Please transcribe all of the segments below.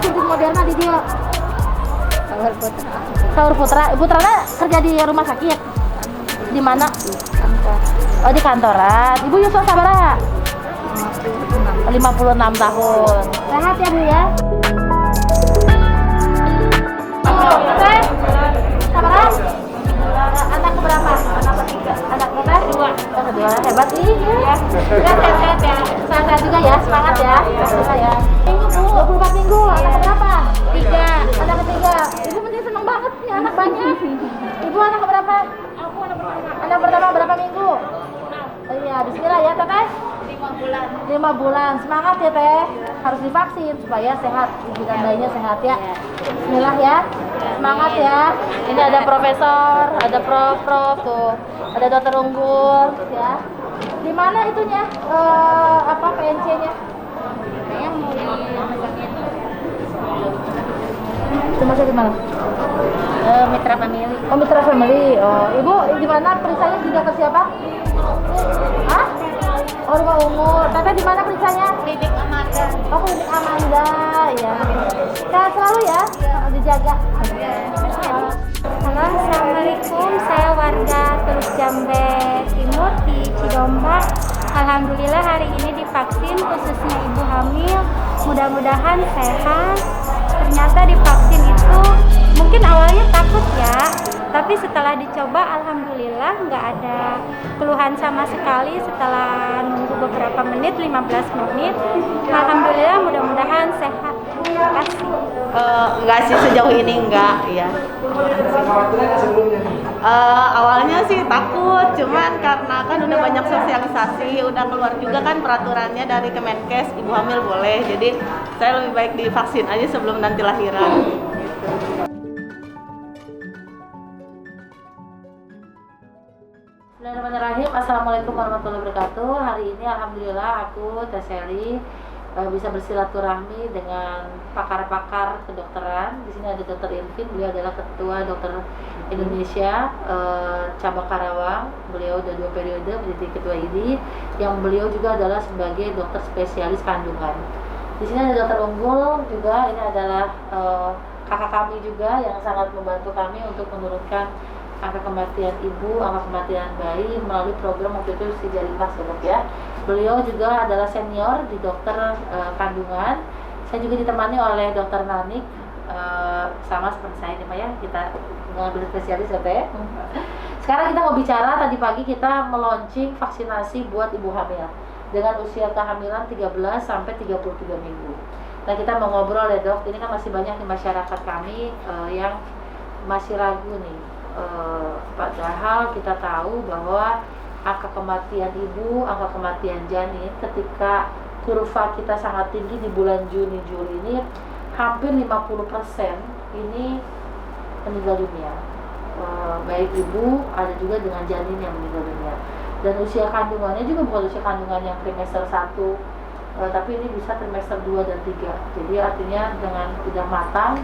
di Moderna di dia? Sahur Putra. Sahur Putra. Putra kerja di rumah sakit. Di mana? Kantor. Oh, di kantoran. Ibu Yusuf sabaraha? 56 tahun. Sehat ya, Bu ya? Teh, sabaraha? Anak keberapa? Anak ketiga. Anak berapa? Kedua. Oh, kedua. Hebat ih. Ya. Sehat ya. Sehat juga ya. Semangat ya. Semangat ya. Minggu, Bu. 24 minggu. Anak keberapa? 3. Anak ketiga. Ibu mesti seneng banget nih anak banyak. Ibu anak keberapa? Aku anak pertama. Anak pertama berapa minggu? Oh iya, bismillah ya, Teteh. 5 bulan. 5 bulan. Semangat ya, Teh. Harus divaksin supaya sehat. Ibu dan bayinya sehat ya. Bismillah ya. Semangat ya. Ini ada profesor, ada prof tuh. Ada dokter unggul ya. Di mana itunya? Apa PNC-nya? Saya mau di rumah sakit Rumah sakit mana? Mitra Family. Oh, Mitra Family. Oh, Ibu di mana periksanya di dokter siapa? Hah? Oh, rumah ungu. Teteh di mana periksanya? Klinik Amanda. Oh, klinik Amanda, ya. Sehat selalu ya, dijaga. Halo, assalamualaikum. Saya warga Teluk Jambe Timur di Cidomba. Alhamdulillah hari ini divaksin, khususnya ibu hamil. Mudah-mudahan sehat. Ternyata divaksin itu mungkin awalnya takut ya, tapi setelah dicoba alhamdulillah nggak ada keluhan sama sekali. Setelah nunggu beberapa menit, 15 menit, alhamdulillah, mudah-mudahan sehat. Terima kasih. Enggak sih, sejauh ini enggak ya. Awalnya sih takut, cuman karena kan udah banyak sosialisasi, udah keluar juga kan peraturannya dari Kemenkes, ibu hamil boleh, jadi saya lebih baik divaksin aja sebelum nanti lahiran. Bismillahirrahmanirrahim. Assalamualaikum warahmatullahi wabarakatuh. Hari ini alhamdulillah aku Teh Sally bisa bersilaturahmi dengan pakar-pakar kedokteran. Di sini ada Dr. Irvin, beliau adalah Ketua Dokter Indonesia cabang Karawang. Beliau sudah 2 periode menjadi ketua ini, yang beliau juga adalah sebagai dokter spesialis kandungan. Di sini ada dokter unggul juga, ini adalah kakak kami juga yang sangat membantu kami untuk menurunkan angka kematian ibu, angka kematian bayi melalui program waktu itu Sijalimas ya. Beliau juga adalah senior di dokter kandungan. Saya juga ditemani oleh dokter Nanik, sama seperti saya nih Pak ya, kita mengambil spesialis ya Teh. Sekarang kita mau bicara, tadi pagi kita meluncing vaksinasi buat ibu hamil dengan usia kehamilan 13 sampai 33 minggu. Nah kita mau ngobrol ya dok, ini kan masih banyak di masyarakat kami yang masih ragu nih. Padahal kita tahu bahwa angka kematian ibu, angka kematian janin ketika kurva kita sangat tinggi di bulan Juni Juli ini hampir 50% ini meninggal dunia. Baik ibu, ada juga dengan janin yang meninggal dunia. Dan usia kandungannya juga bukan usia kandungan yang trimester 1, tapi ini bisa trimester 2 dan 3. Jadi artinya dengan udah matang,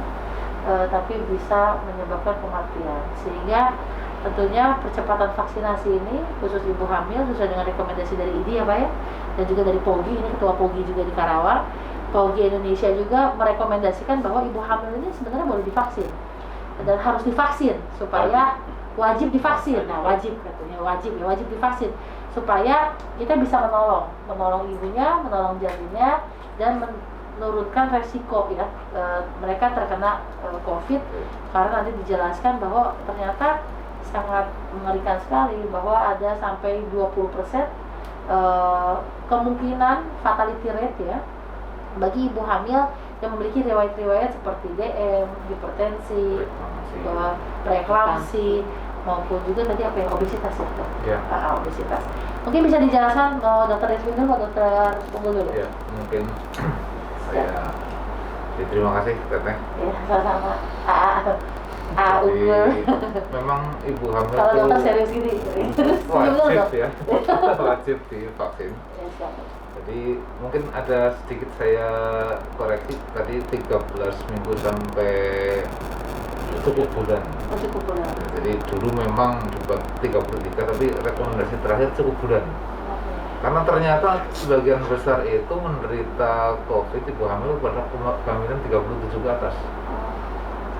tapi bisa menyebabkan kematian. Sehingga tentunya percepatan vaksinasi ini khusus ibu hamil sesuai dengan rekomendasi dari IDI ya Pak ya, dan juga dari POGI, ini ketua POGI juga di Karawang. POGI Indonesia juga merekomendasikan bahwa ibu hamil ini sebenarnya boleh divaksin dan harus divaksin supaya wajib divaksin. Nah wajib katanya, wajib divaksin supaya kita bisa menolong ibunya, menolong janinnya, dan menurunkan resiko ya mereka terkena COVID, karena nanti dijelaskan bahwa ternyata sangat mengerikan sekali bahwa ada sampai 20% kemungkinan fatality rate ya bagi ibu hamil yang memiliki riwayat-riwayat seperti DM, hipertensi, preeklamsi, maupun juga tadi apa ya, obesitas ya dok? Ya. Obesitas. Mungkin bisa dijelaskan dokter Rizwin dulu atau dokter Unggul dulu? Ya, mungkin saya terima kasih Teteh. Ya, sama-sama. Unggul. Memang ibu hamil kalau itu dokter serius gini wajib ya, wajib divaksin. Ya, jadi mungkin ada sedikit saya koreksi, tadi 13 minggu sampai cukup bulan. Cukup bulan. Jadi dulu memang dibuat 33, tapi rekomendasi terakhir cukup bulan. Karena ternyata sebagian besar itu menderita COVID ibu hamil pada kehamilan 37 ke atas.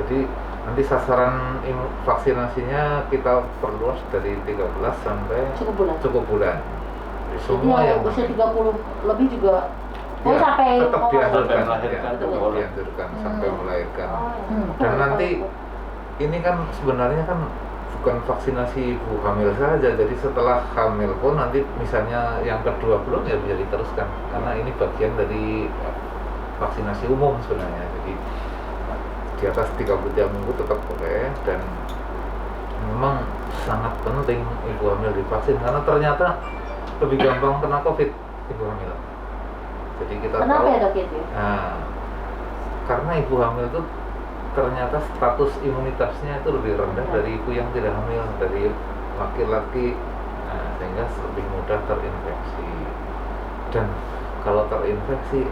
Jadi nanti sasaran vaksinasinya kita perluas dari 13 sampai cukup bulan. Jadi semua yang usia 30 lebih juga ya, sampai tetap dianjurkan, melahirkan. dianjurkan sampai melahirkan. iya. Dan nanti ini kan sebenarnya kan bukan vaksinasi ibu hamil saja, jadi setelah hamil pun nanti misalnya yang kedua belum ya bisa diteruskan karena ini bagian dari vaksinasi umum sebenarnya. Jadi di atas 33 minggu tetap boleh dan memang sangat penting ibu hamil divaksin karena ternyata lebih gampang kena COVID ibu hamil. Jadi kita Kenapa tahu ya dok itu? nah, karena ibu hamil itu ternyata status imunitasnya itu lebih rendah dari ibu yang tidak hamil, dari laki-laki, sehingga lebih mudah terinfeksi. Dan kalau terinfeksi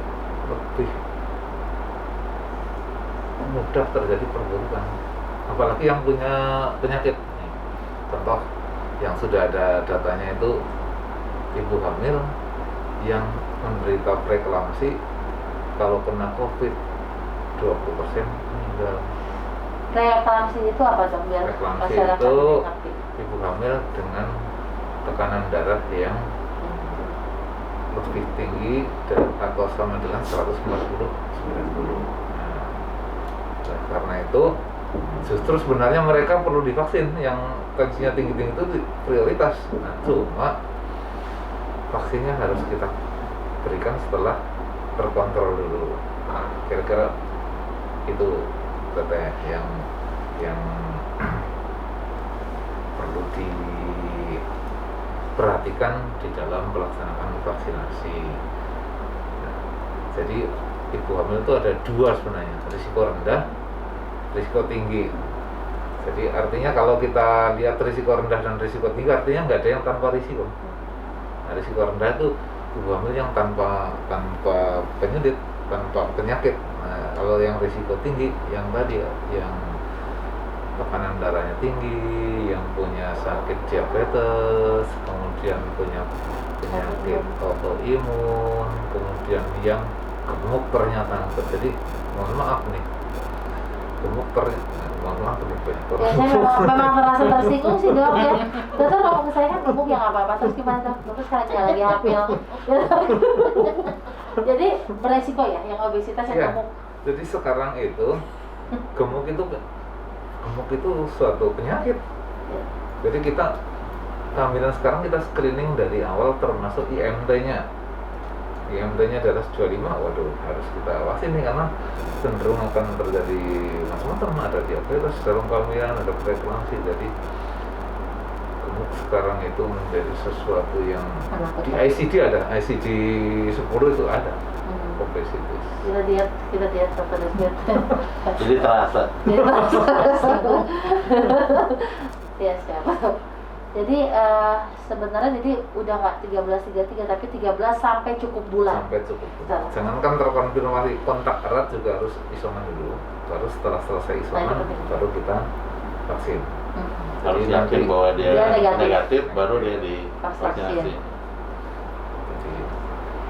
lebih mudah terjadi perburukan, apalagi yang punya penyakit. Contoh yang sudah ada datanya itu ibu hamil yang menderita preeklamsi kalau kena COVID 20% meninggal. Preeklamsi itu apa dok? Biar Preeklamsi masyarakat itu ngerti. ibu hamil dengan tekanan darah yang lebih tinggi atau sama dengan 140/90. Nah, karena itu justru sebenarnya mereka perlu divaksin, yang tensinya tinggi-tinggi itu prioritas. Nah, cuma vaksinnya harus kita berikan setelah terkontrol dulu. Nah, kira-kira itu teteh yang perlu diperhatikan di dalam pelaksanaan vaksinasi. Nah, jadi ibu hamil itu ada dua sebenarnya, risiko rendah, risiko tinggi. Jadi artinya kalau kita lihat risiko rendah dan risiko tinggi, artinya nggak ada yang tanpa risiko. Nah, risiko rendah itu ibu hamil yang tanpa penyakit, tanpa penyakit. Nah, kalau yang risiko tinggi, yang tadi yang tekanan darahnya tinggi, yang punya sakit diabetes, kemudian punya penyakit autoimun, kemudian yang gemuk ternyata. Jadi mohon maaf nih, gemuk mohon maaf nih banyak orang. Ya, saya memang merasa tersinggung sih dok ya. Dokter ngomong ke saya kan gemuk yang apa-apa, terus gimana dok? Dokter sekarang nggak lagi hamil. Jadi beresiko ya, yang obesitas yang Ya, gemuk. jadi sekarang itu gemuk itu suatu penyakit. Jadi kita kehamilan sekarang kita screening dari awal termasuk IMT-nya. IMT-nya di atas 25, waduh harus kita awasi nih karena cenderung akan terjadi macam-macam, ada diabetes dalam kehamilan, ada preeklamsi. Jadi gemuk sekarang itu menjadi sesuatu yang di ICD ada, ICD 10 itu ada obesitas. Kita diet dokter diet. Jadi terasa. Jadi terasa. Ya siapa? Jadi sebenarnya jadi udah nggak 13-33 tapi 13 sampai cukup bulan. Sampai cukup. Jangankan terkonfirmasi kontak erat juga harus isoman dulu. Baru setelah selesai isoman baru kita vaksin. Harus Jadi yakin bahwa dia negatif. negatif baru dia divaksinasi. Jadi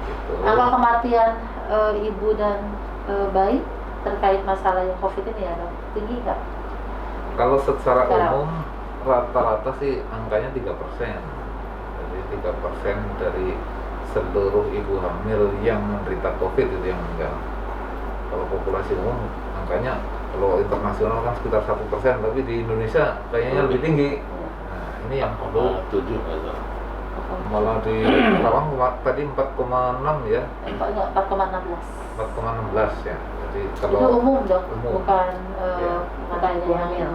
gitu. Angka kematian ibu dan bayi terkait masalah yang COVID ini ya dok, tinggi nggak? Kalau secara umum rata-rata sih angkanya 3%. Jadi 3% dari seluruh ibu hamil yang menderita COVID itu yang meninggal. Kalau populasi umum angkanya kalau internasional kan sekitar 1%, tapi di Indonesia kayaknya lebih tinggi. Nah, ini yang perlu 7 atau malah di Karawang tadi 4,6 ya. 4,16. 4,16 ya. Jadi Itu kalau umum dok, umum. bukan Ya. bukan ibu hamil.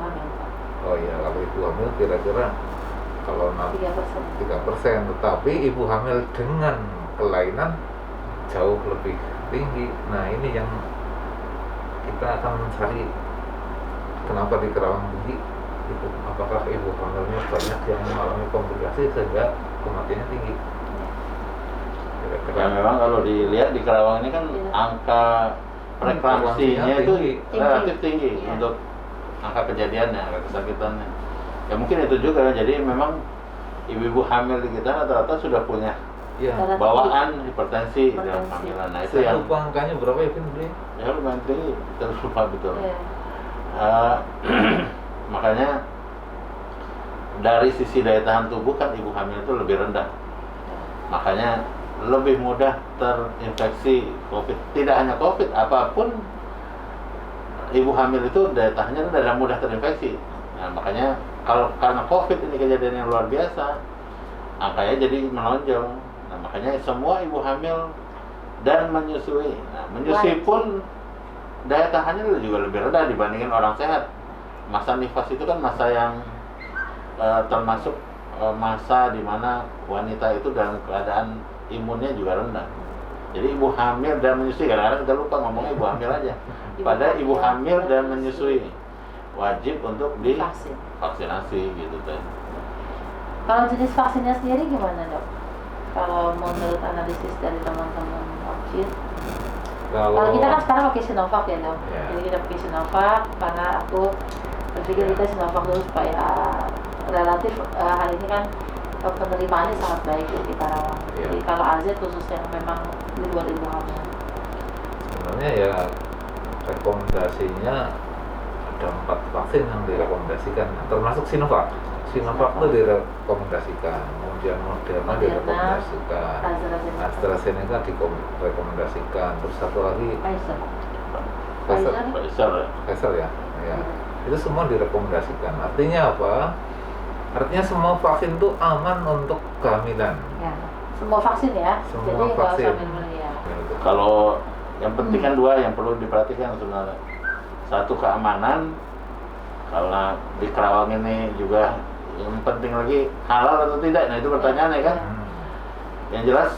Oh iya, kalau ibu hamil kira-kira kalau 3%. 3%, tetapi ibu hamil dengan kelainan jauh lebih tinggi. Nah ini yang kita akan mencari kenapa di Karawang tinggi itu, apakah ibu hamilnya banyak yang mengalami komplikasi sehingga kematiannya tinggi. ya memang kalau dilihat di Karawang ini kan angka preeklamsinya itu relatif tinggi Iya. untuk angka kejadiannya, angka kesakitannya. Ya mungkin itu juga, jadi memang ibu-ibu hamil di kita rata-rata sudah punya Iya. darah tinggi. bawaan hipertensi dan Hipertensi. kehamilan. Nah itu Saya yang lupa angkanya berapa ya, Vin? Beli? ya lumayan tinggi, terus lupa betul. Iya. Makanya dari sisi daya tahan tubuh kan ibu hamil itu lebih rendah. Makanya lebih mudah terinfeksi COVID. Tidak hanya COVID, apapun ibu hamil itu daya tahannya rendah dan mudah terinfeksi. Nah, makanya kalau karena COVID ini kejadian yang luar biasa, angkanya jadi menonjol. Nah, makanya semua ibu hamil dan menyusui. Nah, menyusui pun daya tahannya juga lebih rendah dibandingin orang sehat. Masa nifas itu kan masa yang termasuk masa di mana wanita itu dalam keadaan imunnya juga rendah. Jadi ibu hamil dan menyusui, kadang-kadang kita lupa ngomongnya ibu hamil aja. Padahal ibu hamil dan menyusui wajib untuk divaksinasi gitu teh. Kalau jenis vaksinnya sendiri gimana, Dok? Kalau menurut analisis dari teman-teman vaksin, kalau kita kan sekarang pakai Sinovac ya, Dok. Ya. Jadi kita pakai Sinovac karena aku berpikir kita Sinovac dulu supaya relatif hal ini kan penerimaannya sangat baik ya di Karawang. Ya. Jadi kalau AZ khususnya memang di luar ibu hamil. Sebenarnya ya rekomendasinya ada 4 vaksin yang direkomendasikan, termasuk Sinovac. Sinovac itu direkomendasikan, kemudian Moderna direkomendasikan, AstraZeneca direkomendasikan, terus satu lagi Pfizer ya. Itu semua direkomendasikan. Artinya apa? Artinya semua vaksin itu aman untuk kehamilan. Ya, semua vaksin ya. Semua jadi nggak vaksin. usah milih ya. Kalau yang penting kan dua yang perlu diperhatikan sebenarnya. Satu keamanan, karena di Karawang ini juga yang penting lagi halal atau tidak. Nah itu pertanyaannya kan. Yang jelas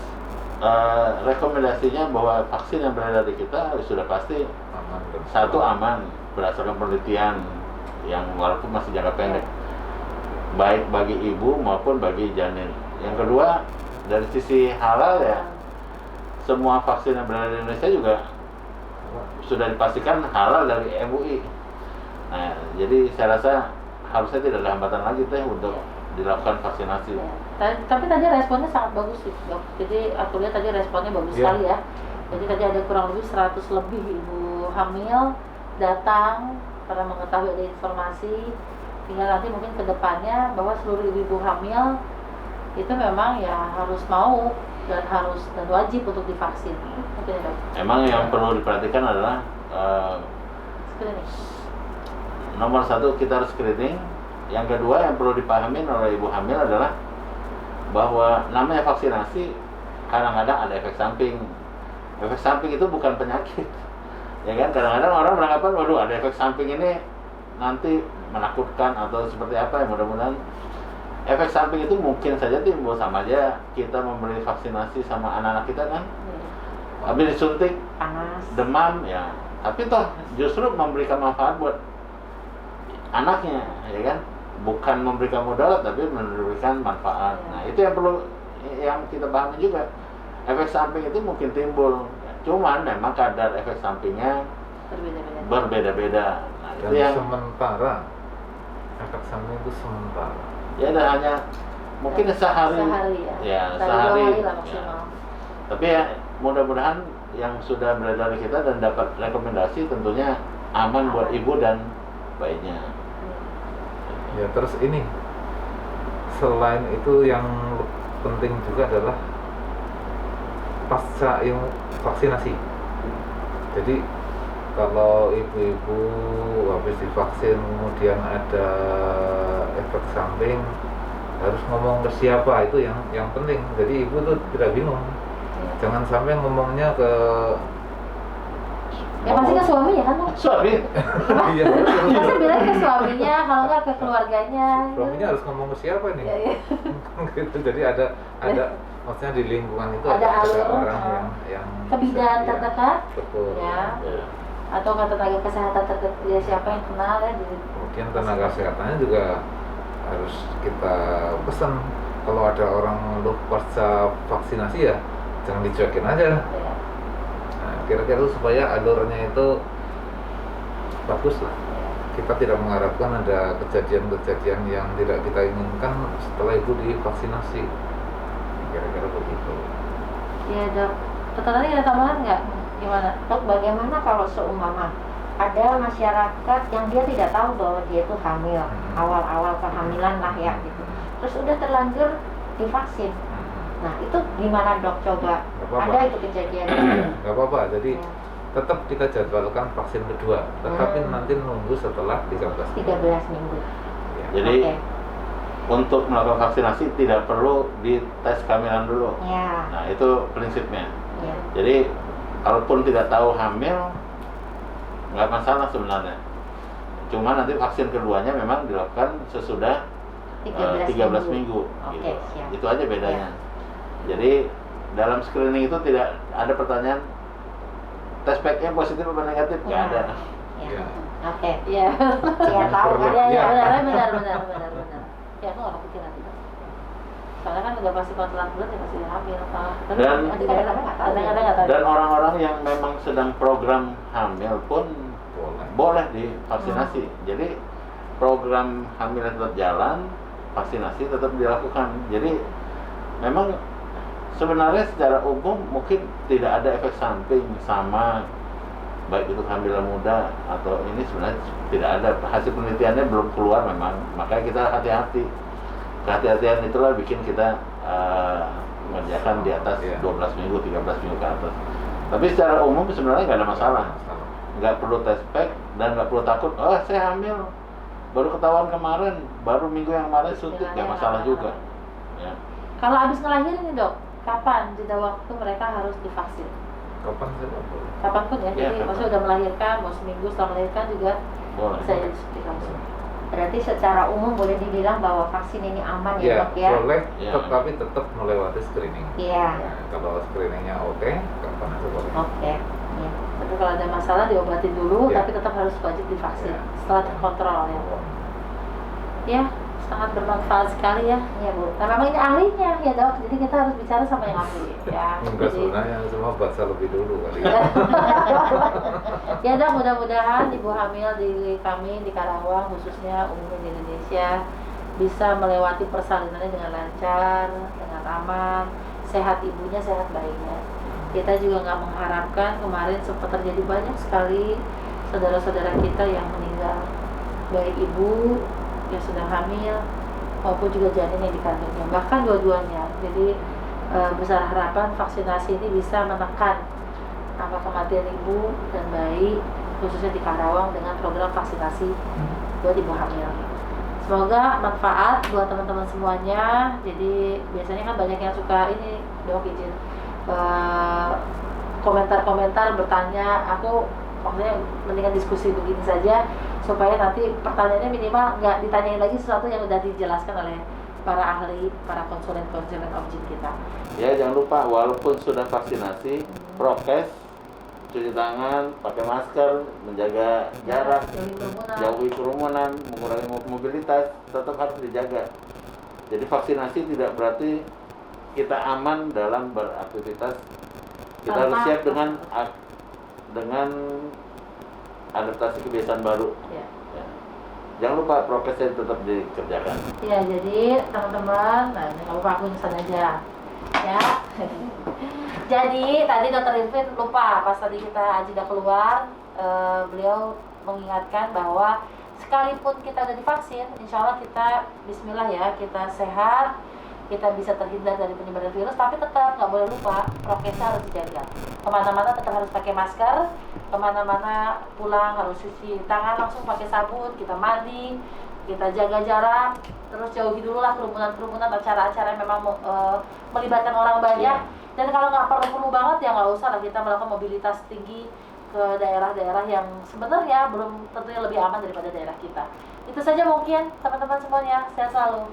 rekomendasinya bahwa vaksin yang beredar di kita sudah pasti Aman. satu aman berdasarkan penelitian yang walaupun masih jangka pendek, baik bagi ibu maupun bagi janin. Yang kedua, dari sisi halal ya, semua vaksin yang berada di Indonesia juga sudah dipastikan halal dari MUI. Nah, jadi saya rasa harusnya tidak ada hambatan lagi teh untuk dilakukan vaksinasi. Ya. Tapi tadi responnya sangat bagus sih, Dok. Jadi aku lihat tadi responnya bagus sekali ya. Jadi tadi ada kurang lebih 100 lebih ibu hamil datang karena mengetahui ada informasi. Tinggal nanti mungkin ke depannya bahwa seluruh ibu hamil itu memang ya harus mau dan wajib untuk divaksin. Mungkin ya, Dok. Emang yang perlu diperhatikan adalah Screening. nomor satu kita harus screening. Yang kedua yang perlu dipahami oleh ibu hamil adalah bahwa namanya vaksinasi kadang-kadang ada efek samping. Efek samping itu bukan penyakit, ya kan? Kadang-kadang orang beranggapan, waduh ada efek samping ini nanti menakutkan atau seperti apa ya. Mudah-mudahan efek samping itu mungkin saja timbul, sama aja kita memberi vaksinasi sama anak-anak kita kan, habis disuntik Panas. demam ya, tapi toh justru memberikan manfaat buat anaknya, ya kan? Bukan memberikan mudarat tapi memberikan manfaat. Nah itu yang perlu yang kita pahami juga. Efek samping itu mungkin timbul, cuman memang kadar efek sampingnya berbeda-beda. Nah itu Dan yang sementara efek samping itu sementara. ya dan hanya mungkin sehari ya. Sehari Lah maksimal. Tapi ya mudah-mudahan yang sudah beredar di kita dan dapat rekomendasi tentunya aman buat ibu dan bayinya. Ya terus ini selain itu yang penting juga adalah pasca yang vaksinasi. Jadi kalau ibu-ibu habis divaksin kemudian ada efek samping, harus ngomong ke siapa, itu yang penting. Jadi ibu tuh tidak bingung. Jangan sampai ngomongnya ke Ya pasti ke suaminya kan, Dok? Suami. iya, Pasti bilang ke suaminya, kalau nggak ke keluarganya. suaminya harus ngomong ke siapa nih? Ya, ya. Gitu. Jadi ada maksudnya di lingkungan itu Ada alur, orang yang ke bidan ya, terdekat, betul. ya, atau ke tenaga kesehatan terdekat, ya siapa yang kenal ya. Kemudian tenaga kesehatannya juga harus kita pesan, kalau ada orang lu pasca vaksinasi ya jangan dicuekin aja. Ya. Nah, kira-kira supaya alurnya itu bagus lah. Kita tidak mengharapkan ada kejadian-kejadian yang tidak kita inginkan setelah ibu divaksinasi. kira-kira begitu. Iya dok. Dokter tadi ada tambahan nggak? Gimana? Dok, bagaimana kalau seumpama ada masyarakat yang dia tidak tahu bahwa dia itu hamil, awal-awal kehamilan lah ya gitu, terus udah terlanjur divaksin. Nah itu gimana dok, coba? Nggak apa-apa. Ada itu kejadian? Nggak apa-apa, jadi tetap kita jadwalkan vaksin kedua, tetapi nanti nunggu setelah 13 13 minggu. Ya. Jadi Oke. untuk melakukan vaksinasi tidak perlu dites kehamilan dulu. Ya, Nah itu prinsipnya. ya. Jadi kalaupun tidak tahu hamil, nggak masalah sebenarnya. Cuma nanti vaksin keduanya memang dilakukan sesudah 13 minggu. Oke, Gitu. siap. Itu aja bedanya. Jadi dalam screening itu tidak ada pertanyaan tes pack-nya positif atau negatif, nggak Ya. ada. Ya. Ya. Oke. Iya. Ya tahu kan? Iya, iya, Ya. benar. Ya, aku nggak kepikiran itu. Soalnya kan udah pasti kontrol bulan ya pasti hamil. Tapi Dan- kadang-kadang nggak tahu. Dan orang-orang yang memang sedang program hamil pun boleh divaksinasi. Jadi program hamil tetap jalan, vaksinasi tetap dilakukan. Jadi memang sebenarnya secara umum mungkin tidak ada efek samping sama baik itu kehamilan muda atau ini, sebenarnya tidak ada. Hasil penelitiannya belum keluar memang, makanya kita hati-hati. Kehati-hatian itulah bikin kita mengerjakan di atas 12 minggu, 13 minggu ke atas. Tapi secara umum sebenarnya nggak ada masalah. Nggak perlu tes pack dan nggak perlu takut, oh saya hamil baru ketahuan kemarin, baru minggu yang kemarin suntik, nggak masalah juga ya. Kalau habis ngelahirin nih dok, kapan jeda waktu mereka harus divaksin? Kapan sih Pak? Kapanpun ya, Iya, jadi kapan. maksudnya udah melahirkan, mau seminggu setelah melahirkan juga Boleh. bisa disuntik langsung. Berarti secara umum boleh dibilang bahwa vaksin ini aman ya Ya, dok ya? boleh, Ya. tetapi tetap melewati screening. Iya. Ya, kalau screeningnya oke, kapan aja boleh. Oke. Iya. Tapi kalau ada masalah diobatin dulu, Ya. tapi tetap harus wajib divaksin Ya. setelah terkontrol ya. Ya, sangat bermanfaat sekali ya. Iya Bu. Nah memang ini ahlinya ya dok, jadi kita harus bicara sama yang ahli ya. Enggak, Jadi- sebenarnya semua baca lebih dulu kali ya. Ya dok, mudah-mudahan ibu hamil di kami di Karawang khususnya umumnya di Indonesia bisa melewati persalinannya dengan lancar, dengan aman, sehat ibunya, sehat bayinya. Kita juga nggak mengharapkan, kemarin sempat terjadi banyak sekali saudara-saudara kita yang meninggal, baik ibu yang sedang hamil maupun juga janin yang dikandungnya, bahkan dua-duanya. Jadi besar harapan vaksinasi ini bisa menekan angka kematian ibu dan bayi khususnya di Karawang dengan program vaksinasi buat ibu hamil. Semoga manfaat buat teman-teman semuanya. Jadi biasanya kan banyak yang suka ini dok izin komentar-komentar bertanya, aku maksudnya mendingan diskusi begini saja supaya nanti pertanyaannya minimal nggak ditanyain lagi sesuatu yang udah dijelaskan oleh para ahli, para konsulen-konsulen objek kita. Ya jangan lupa, walaupun sudah vaksinasi, prokes, cuci tangan, pakai masker, menjaga jarak, Jauhi kerumunan. jauhi kerumunan, mengurangi mobilitas, tetap harus dijaga. Jadi vaksinasi tidak berarti kita aman dalam beraktivitas. Kita harus Tanpa- siap dengan adaptasi kebiasaan baru. Ya. Ya. Jangan lupa prokesnya tetap dikerjakan. Ya, jadi teman-teman, nah ini kamu aku nyusun aja, ya. Jadi tadi Dr. Irvin lupa pas tadi kita Aji udah keluar, beliau mengingatkan bahwa sekalipun kita udah divaksin, insya Allah kita Bismillah ya, kita sehat, kita bisa terhindar dari penyebaran virus, tapi tetap nggak boleh lupa prokesnya harus dijaga. Kemana-mana tetap harus pakai masker, kemana-mana pulang harus cuci tangan langsung pakai sabun, kita mandi, kita jaga jarak, terus jauhi dulu lah kerumunan-kerumunan, acara-acara yang memang melibatkan orang banyak. Dan kalau nggak perlu banget ya nggak usah lah kita melakukan mobilitas tinggi ke daerah-daerah yang sebenarnya belum tentunya lebih aman daripada daerah kita. Itu saja mungkin teman-teman semuanya, sehat selalu.